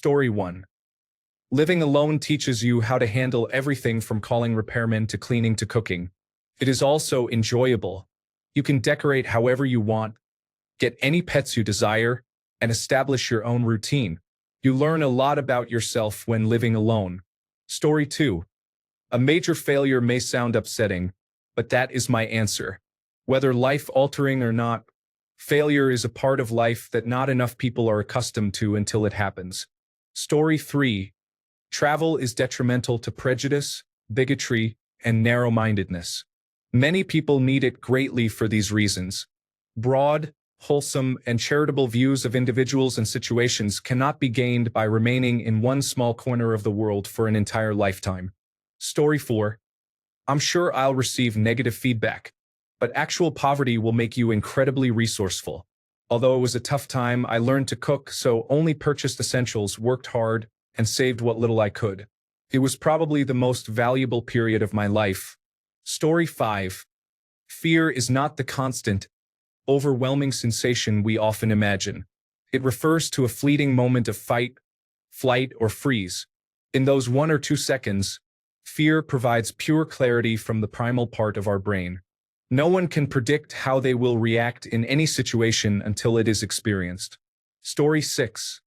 Story 1. Living alone teaches you how to handle everything from calling repairmen to cleaning to cooking. It is also enjoyable. You can decorate however you want, get any pets you desire, and establish your own routine. You learn a lot about yourself when living alone. Story 2. A major failure may sound upsetting, but that is my answer. Whether life-altering or not, failure is a part of life that not enough people are accustomed to until it happens. Story 3. Travel is detrimental to prejudice, bigotry, and narrow-mindedness. Many people need it greatly for these reasons. Broad, wholesome, and charitable views of individuals and situations cannot be gained by remaining in one small corner of the world for an entire lifetime. Story 4. I'm sure I'll receive negative feedback, but actual poverty will make you incredibly resourceful. Although it was a tough time, I learned to cook, so only purchased essentials, worked hard, and saved what little I could. It was probably the most valuable period of my life. Story 5. Fear is not the constant, overwhelming sensation we often imagine. It refers to a fleeting moment of fight, flight, or freeze. In those 1 or 2 seconds, fear provides pure clarity from the primal part of our brain. No one can predict how they will react in any situation until it is experienced. Story 6.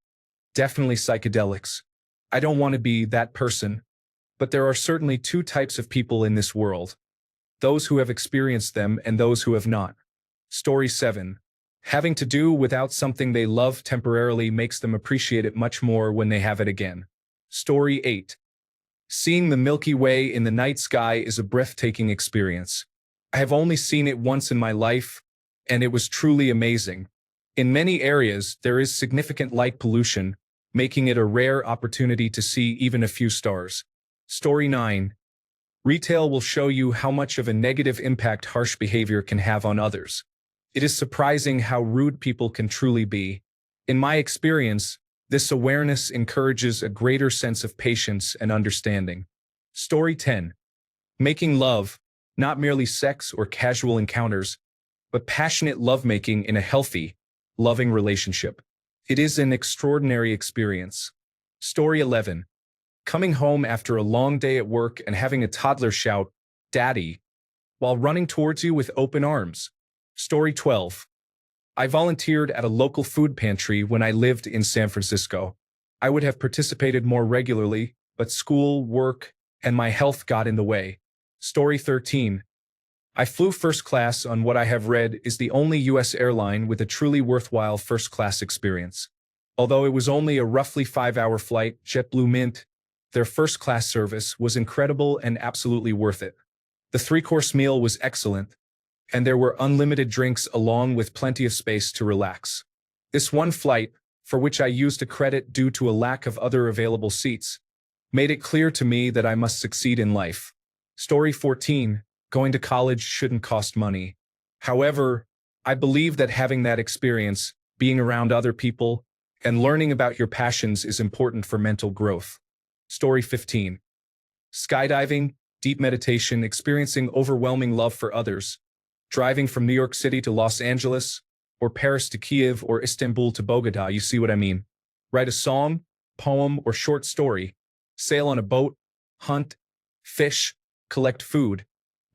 Definitely psychedelics. I don't want to be that person, but there are certainly 2 types of people in this world: those who have experienced them and those who have not. Story 7. Having to do without something they love temporarily makes them appreciate it much more when they have it again. Story 8. Seeing the Milky Way in the night sky is a breathtaking experience. I have only seen it once in my life, and it was truly amazing. In many areas, there is significant light pollution, making it a rare opportunity to see even a few stars. Story 9. Retail will show you how much of a negative impact harsh behavior can have on others. It is surprising how rude people can truly be. In my experience, this awareness encourages a greater sense of patience and understanding. Story 10. Making love, not merely sex or casual encounters, but passionate lovemaking in a healthy, loving relationship. It is an extraordinary experience. Story 11. Coming home after a long day at work and having a toddler shout, "Daddy," while running towards you with open arms. Story 12. I volunteered at a local food pantry when I lived in San Francisco. I would have participated more regularly, but school, work, and my health got in the way. Story 13. I flew first class on what I have read is the only U.S. airline with a truly worthwhile first-class experience. Although it was only a roughly 5-hour flight, JetBlue Mint, their first-class service was incredible and absolutely worth it. The 3-course meal was excellent, and there were unlimited drinks along with plenty of space to relax. This one flight, for which I used a credit due to a lack of other available seats, made it clear to me that I must succeed in life. Story 14. Going to college shouldn't cost money. However, I believe that having that experience, being around other people, and learning about your passions is important for mental growth. Story 15. Skydiving, deep meditation, experiencing overwhelming love for others, driving from New York City to Los Angeles, or Paris to Kiev, or Istanbul to Bogota, you see what I mean. Write a song, poem, or short story, sail on a boat, hunt, fish, collect food,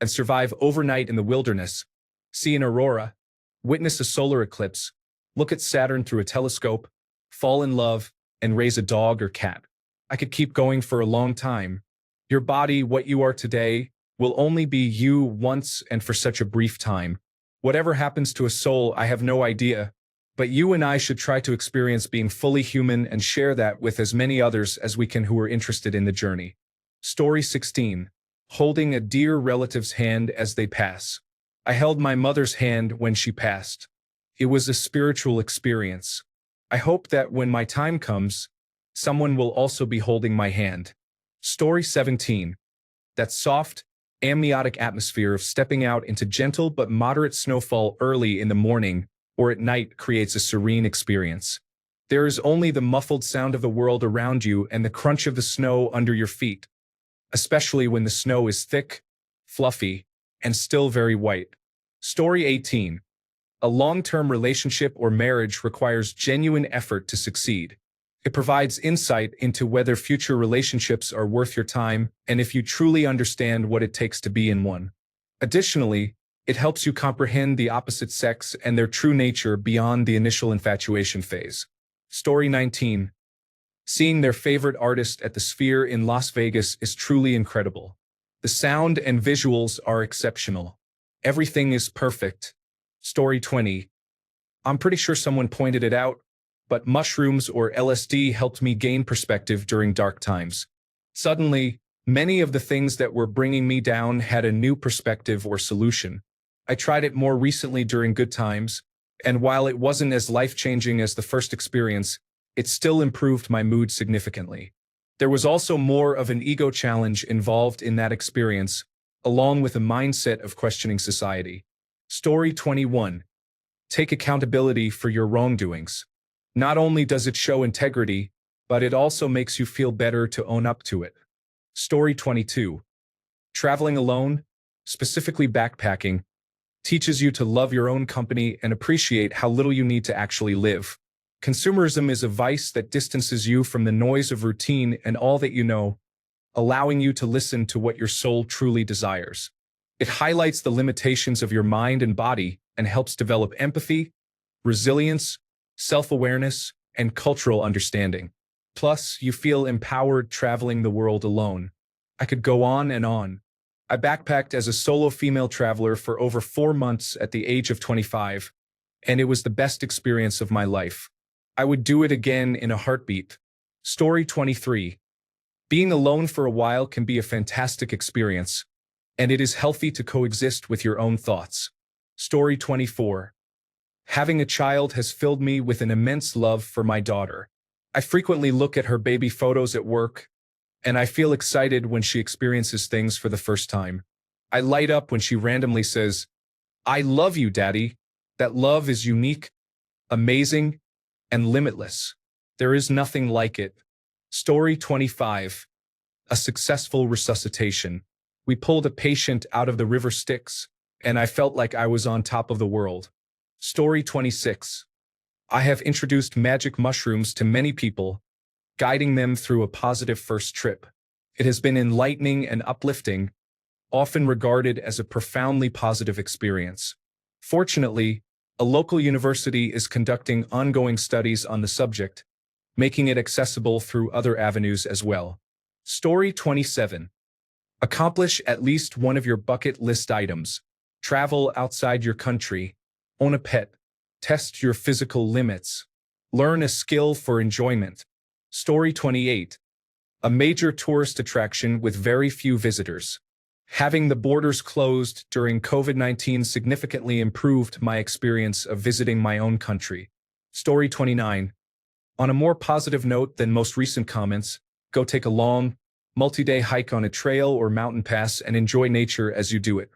and survive overnight in the wilderness, see an aurora, witness a solar eclipse, look at Saturn through a telescope, fall in love, and raise a dog or cat. I could keep going for a long time. Your body, what you are today, will only be you once and for such a brief time. Whatever happens to a soul, I have no idea, but you and I should try to experience being fully human and share that with as many others as we can who are interested in the journey. Story 16. Holding a dear relative's hand as they pass. I held my mother's hand when she passed. It was a spiritual experience. I hope that when my time comes, someone will also be holding my hand. Story 17. That soft, amniotic atmosphere of stepping out into gentle but moderate snowfall early in the morning or at night creates a serene experience. There is only the muffled sound of the world around you and the crunch of the snow under your feet, especially when the snow is thick, fluffy, and still very white. Story 18. A long-term relationship or marriage requires genuine effort to succeed. It provides insight into whether future relationships are worth your time and if you truly understand what it takes to be in one. Additionally, it helps you comprehend the opposite sex and their true nature beyond the initial infatuation phase. Story 19. Seeing their favorite artist at the Sphere in Las Vegas is truly incredible. The sound and visuals are exceptional. Everything is perfect. Story 20. I'm pretty sure someone pointed it out, but mushrooms or LSD helped me gain perspective during dark times. Suddenly, many of the things that were bringing me down had a new perspective or solution. I tried it more recently during good times, and while it wasn't as life-changing as the first experience, it still improved my mood significantly. There was also more of an ego challenge involved in that experience, along with a mindset of questioning society. Story 21. Take accountability for your wrongdoings. Not only does it show integrity, but it also makes you feel better to own up to it. Story 22. Traveling alone, specifically backpacking, teaches you to love your own company and appreciate how little you need to actually live. Consumerism is a vice that distances you from the noise of routine and all that you know, allowing you to listen to what your soul truly desires. It highlights the limitations of your mind and body and helps develop empathy, resilience, self-awareness, and cultural understanding. Plus, you feel empowered traveling the world alone. I could go on and on. I backpacked as a solo female traveler for over 4 months at the age of 25, and it was the best experience of my life. I would do it again in a heartbeat. Story 23. Being alone for a while can be a fantastic experience, and it is healthy to coexist with your own thoughts. Story 24. Having a child has filled me with an immense love for my daughter. I frequently look at her baby photos at work, and I feel excited when she experiences things for the first time. I light up when she randomly says, "I love you, Daddy." That love is unique, amazing, and limitless. There is nothing like it. Story 25. A successful resuscitation. We pulled a patient out of the river Styx, and I felt like I was on top of the world. Story 26. I have introduced magic mushrooms to many people, guiding them through a positive first trip. It has been enlightening and uplifting, often regarded as a profoundly positive experience. Fortunately, a local university is conducting ongoing studies on the subject, making it accessible through other avenues as well. Story 27. Accomplish at least one of your bucket list items. Travel outside your country. Own a pet. Test your physical limits. Learn a skill for enjoyment. Story 28. A major tourist attraction with very few visitors. Having the borders closed during COVID-19 significantly improved my experience of visiting my own country. Story 29. On a more positive note than most recent comments, go take a long, multi-day hike on a trail or mountain pass and enjoy nature as you do it.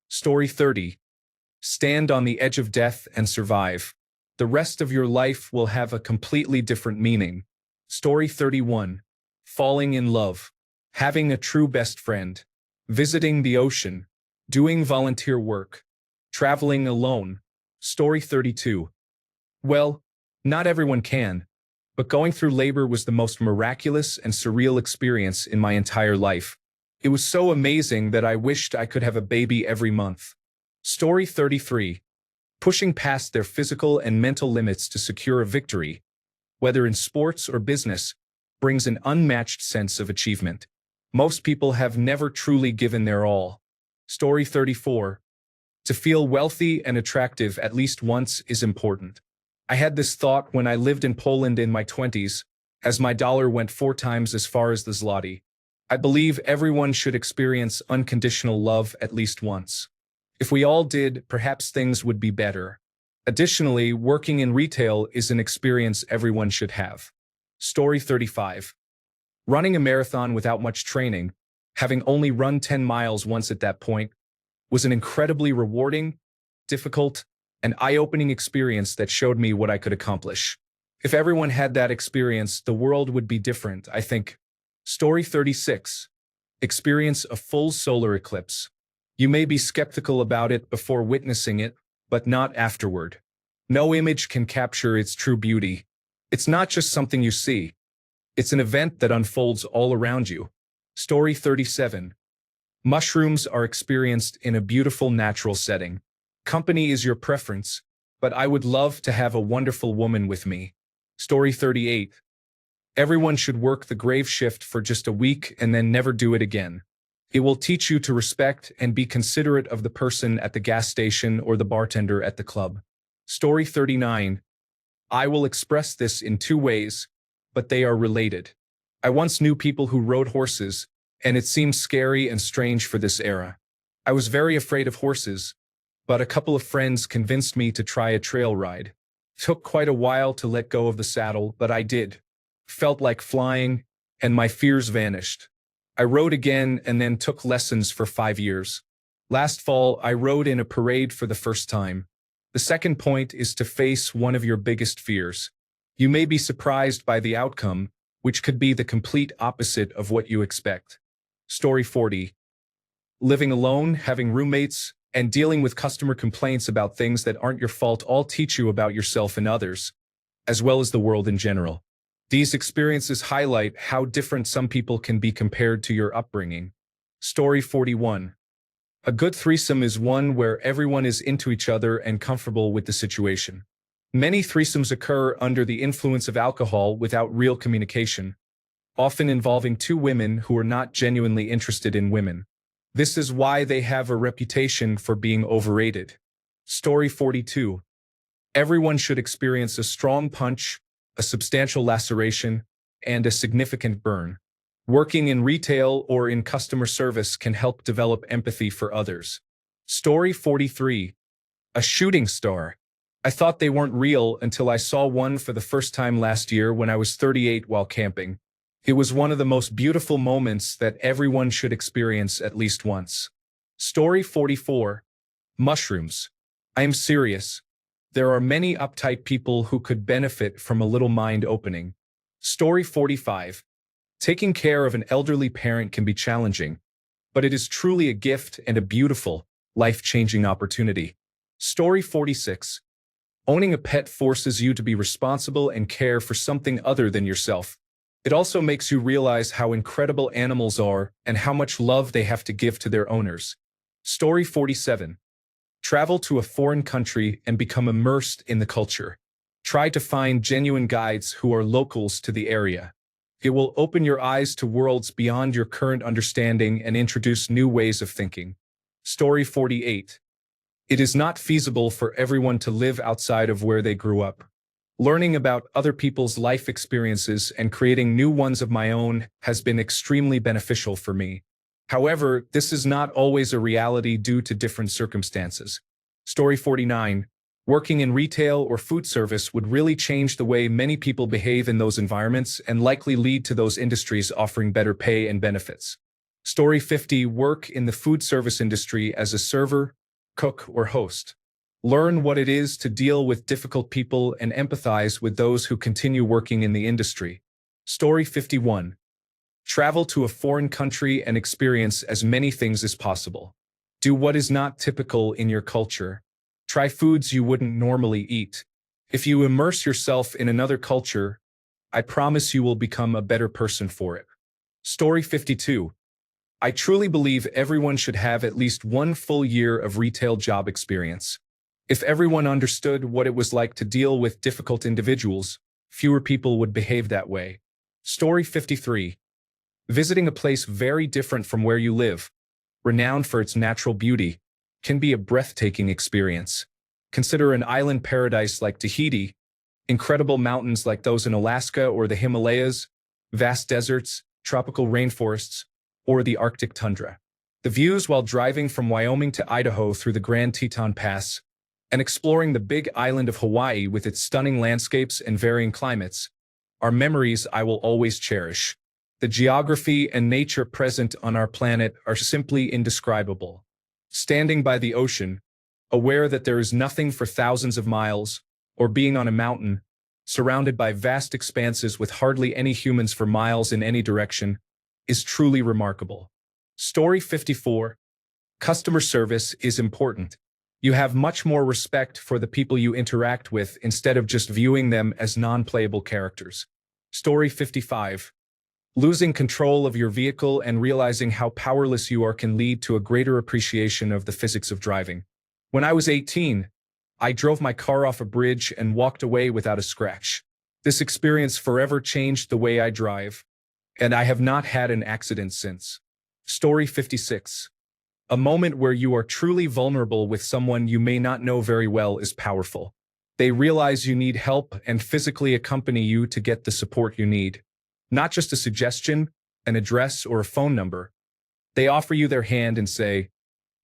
Story 30. Stand on the edge of death and survive. The rest of your life will have a completely different meaning. Story 31. Falling in love. Having a true best friend. Visiting the ocean. Doing volunteer work. Traveling alone. Story 32. Well, not everyone can, but going through labor was the most miraculous and surreal experience in my entire life. It was so amazing that I wished I could have a baby every month. Story 33. Pushing past their physical and mental limits to secure a victory, whether in sports or business, brings an unmatched sense of achievement. Most people have never truly given their all. Story 34. To feel wealthy and attractive at least once is important. I had this thought when I lived in Poland in my 20s, as my dollar went 4 times as far as the zloty. I believe everyone should experience unconditional love at least once. If we all did, perhaps things would be better. Additionally, working in retail is an experience everyone should have. Story 35. Running a marathon without much training, having only run 10 miles once at that point, was an incredibly rewarding, difficult, and eye-opening experience that showed me what I could accomplish. If everyone had that experience, the world would be different, I think. Story 36. Experience a full solar eclipse. You may be skeptical about it before witnessing it, but not afterward. No image can capture its true beauty. It's not just something you see. It's an event that unfolds all around you. Story 37. Mushrooms are experienced in a beautiful natural setting. Company is your preference, but I would love to have a wonderful woman with me. Story 38. Everyone should work the grave shift for just a week and then never do it again. It will teach you to respect and be considerate of the person at the gas station or the bartender at the club. Story 39. I will express this in two ways, but they are related. I once knew people who rode horses, and it seemed scary and strange for this era. I was very afraid of horses, but a couple of friends convinced me to try a trail ride. Took quite a while to let go of the saddle, but I did. Felt like flying, and my fears vanished. I rode again and then took lessons for 5 years. Last fall, I rode in a parade for the first time. The second point is to face one of your biggest fears. You may be surprised by the outcome, which could be the complete opposite of what you expect. Story 40. Living alone, having roommates, and dealing with customer complaints about things that aren't your fault all teach you about yourself and others, as well as the world in general. These experiences highlight how different some people can be compared to your upbringing. Story 41. A good threesome is one where everyone is into each other and comfortable with the situation. Many threesomes occur under the influence of alcohol without real communication, often involving two women who are not genuinely interested in women. This is why they have a reputation for being overrated. Story 42. Everyone should experience a strong punch, a substantial laceration, and a significant burn. Working in retail or in customer service can help develop empathy for others. Story 43. A shooting star. I thought they weren't real until I saw one for the first time last year when I was 38 while camping. It was one of the most beautiful moments that everyone should experience at least once. Story 44. Mushrooms. I am serious. There are many uptight people who could benefit from a little mind opening. Story 45. Taking care of an elderly parent can be challenging, but it is truly a gift and a beautiful, life-changing opportunity. Story 46. Owning a pet forces you to be responsible and care for something other than yourself. It also makes you realize how incredible animals are and how much love they have to give to their owners. Story 47. Travel to a foreign country and become immersed in the culture. Try to find genuine guides who are locals to the area. It will open your eyes to worlds beyond your current understanding and introduce new ways of thinking. Story 48. It is not feasible for everyone to live outside of where they grew up. Learning about other people's life experiences and creating new ones of my own has been extremely beneficial for me. However, this is not always a reality due to different circumstances. Story 49. Working in retail or food service would really change the way many people behave in those environments and likely lead to those industries offering better pay and benefits. Story 50. Work in the food service industry as a server, cook, or host. Learn what it is to deal with difficult people and empathize with those who continue working in the industry. Story 51. Travel to a foreign country and experience as many things as possible. Do what is not typical in your culture. Try foods you wouldn't normally eat. If you immerse yourself in another culture, I promise you will become a better person for it. Story 52. I truly believe everyone should have at least one full year of retail job experience. If everyone understood what it was like to deal with difficult individuals, fewer people would behave that way. Story 53. Visiting a place very different from where you live, renowned for its natural beauty, can be a breathtaking experience. Consider an island paradise like Tahiti, incredible mountains like those in Alaska or the Himalayas, vast deserts, tropical rainforests, or the Arctic tundra. The views while driving from Wyoming to Idaho through the Grand Teton Pass, and exploring the big island of Hawaii with its stunning landscapes and varying climates, are memories I will always cherish. The geography and nature present on our planet are simply indescribable. Standing by the ocean, aware that there is nothing for thousands of miles, or being on a mountain, surrounded by vast expanses with hardly any humans for miles in any direction, is truly remarkable. Story 54. Customer service is important. You have much more respect for the people you interact with instead of just viewing them as non-playable characters. Story 55. Losing control of your vehicle and realizing how powerless you are can lead to a greater appreciation of the physics of driving. When I was 18, I drove my car off a bridge and walked away without a scratch. This experience forever changed the way I drive, and I have not had an accident since. Story 56. A moment where you are truly vulnerable with someone you may not know very well is powerful. They realize you need help and physically accompany you to get the support you need. Not just a suggestion, an address, or a phone number. They offer you their hand and say,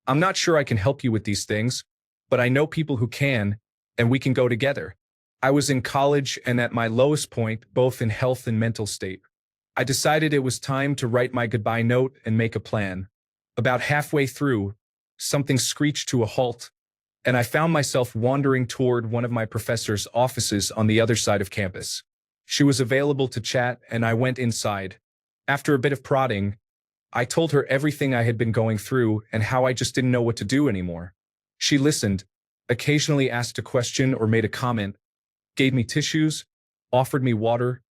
"I'm not sure I can help you with these things, but I know people who can, and we can go together." I was in college and at my lowest point, both in health and mental state. I decided it was time to write my goodbye note and make a plan. About halfway through, something screeched to a halt, and I found myself wandering toward one of my professor's offices on the other side of campus. She was available to chat, and I went inside. After a bit of prodding, I told her everything I had been going through and how I just didn't know what to do anymore. She listened, occasionally asked a question or made a comment, gave me tissues, offered me water,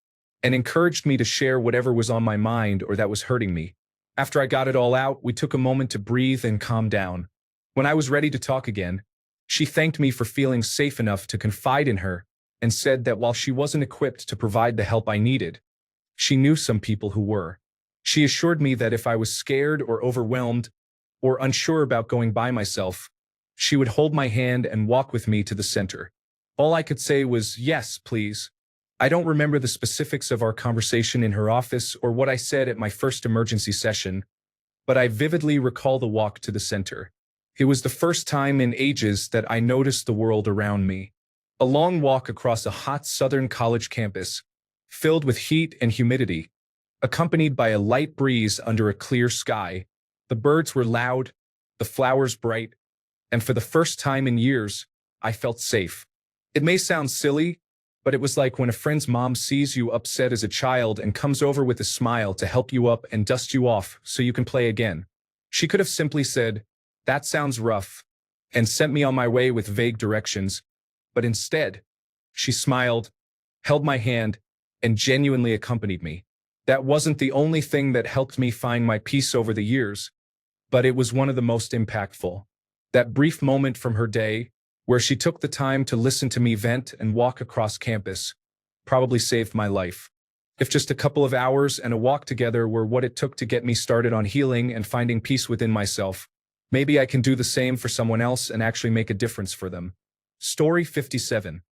and encouraged me to share whatever was on my mind or that was hurting me. After I got it all out, we took a moment to breathe and calm down. When I was ready to talk again, she thanked me for feeling safe enough to confide in her and said that while she wasn't equipped to provide the help I needed, she knew some people who were. She assured me that if I was scared or overwhelmed or unsure about going by myself, she would hold my hand and walk with me to the center. All I could say was, "Yes, please." I don't remember the specifics of our conversation in her office or what I said at my first emergency session, but I vividly recall the walk to the center. It was the first time in ages that I noticed the world around me. A long walk across a hot southern college campus, filled with heat and humidity, accompanied by a light breeze under a clear sky. The birds were loud, the flowers bright, and for the first time in years, I felt safe. It may sound silly, but it was like when a friend's mom sees you upset as a child and comes over with a smile to help you up and dust you off so you can play again. She could have simply said, "That sounds rough," and sent me on my way with vague directions, but instead, she smiled, held my hand, and genuinely accompanied me. That wasn't the only thing that helped me find my peace over the years, but it was one of the most impactful. That brief moment from her day, where she took the time to listen to me vent and walk across campus, probably saved my life. If just a couple of hours and a walk together were what it took to get me started on healing and finding peace within myself, maybe I can do the same for someone else and actually make a difference for them. Story 57.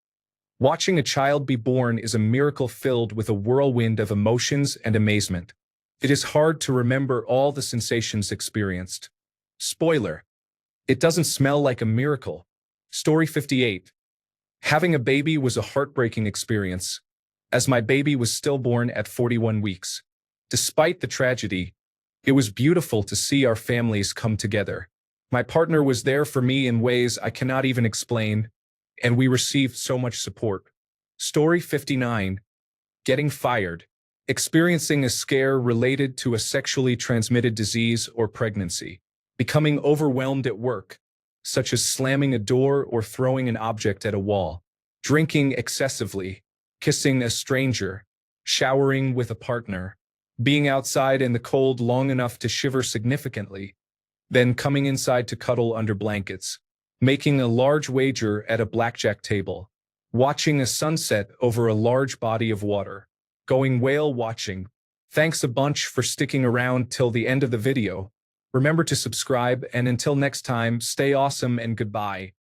Watching a child be born is a miracle filled with a whirlwind of emotions and amazement. It is hard to remember all the sensations experienced. Spoiler: it doesn't smell like a miracle. Story 58. Having a baby was a heartbreaking experience, as my baby was stillborn at 41 weeks. Despite the tragedy, it was beautiful to see our families come together. My partner was there for me in ways I cannot even explain, and we received so much support. Story 59. Getting fired. Experiencing a scare related to a sexually transmitted disease or pregnancy. Becoming overwhelmed at work, such as slamming a door or throwing an object at a wall. Drinking excessively. Kissing a stranger. Showering with a partner. Being outside in the cold long enough to shiver significantly. Then coming inside to cuddle under blankets. Making a large wager at a blackjack table. Watching a sunset over a large body of water. Going whale watching. Thanks a bunch for sticking around till the end of the video. Remember to subscribe, and until next time, stay awesome and goodbye.